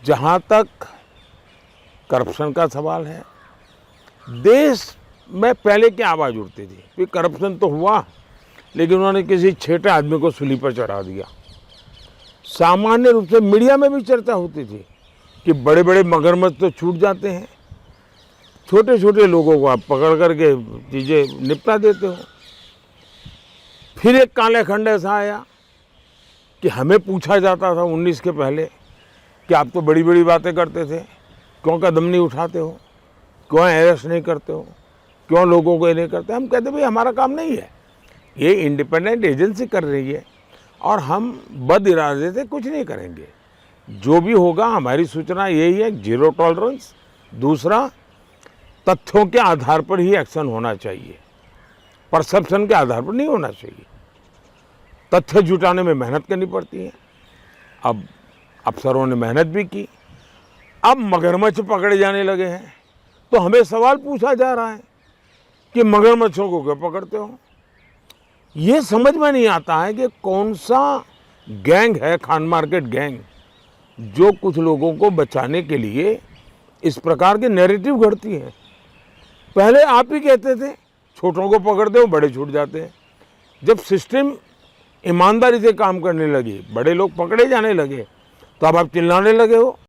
जहाँ तक करप्शन का सवाल है, देश में पहले क्या आवाज़ उठती थी कि करप्शन तो हुआ, लेकिन उन्होंने किसी छेटे आदमी को सूली पर चढ़ा दिया। सामान्य रूप से मीडिया में भी चर्चा होती थी कि बड़े बड़े मगरमच्छ तो छूट जाते हैं, छोटे छोटे लोगों को आप पकड़ करके चीज़ें निपटा देते हो। फिर एक काले खंड ऐसा आया कि हमें पूछा जाता था 19 के पहले कि आप तो बड़ी बड़ी बातें करते थे, क्यों कदम नहीं उठाते हो, क्यों अरेस्ट नहीं करते हो, क्यों लोगों को ये नहीं करते। हम कहते भाई हमारा काम नहीं है, ये इंडिपेंडेंट एजेंसी कर रही है और हम बद इरादे से कुछ नहीं करेंगे। जो भी होगा हमारी सूचना यही है, जीरो टॉलरेंस। दूसरा, तथ्यों के आधार पर ही एक्शन होना चाहिए, परसेप्शन के आधार पर नहीं होना चाहिए। तथ्य जुटाने में मेहनत करनी पड़ती है। अब अफसरों ने मेहनत भी की, अब मगरमच्छ पकड़े जाने लगे हैं तो हमें सवाल पूछा जा रहा है कि मगरमच्छों को क्यों पकड़ते हो। ये समझ में नहीं आता है कि कौन सा गैंग है, खान मार्केट गैंग, जो कुछ लोगों को बचाने के लिए इस प्रकार के नैरेटिव घड़ती है। पहले आप ही कहते थे छोटों को पकड़ते हो, बड़े छूट जाते हैं। जब सिस्टम ईमानदारी से काम करने लगी, बड़े लोग पकड़े जाने लगे, तो अब आप चिल्लाने लगे हो।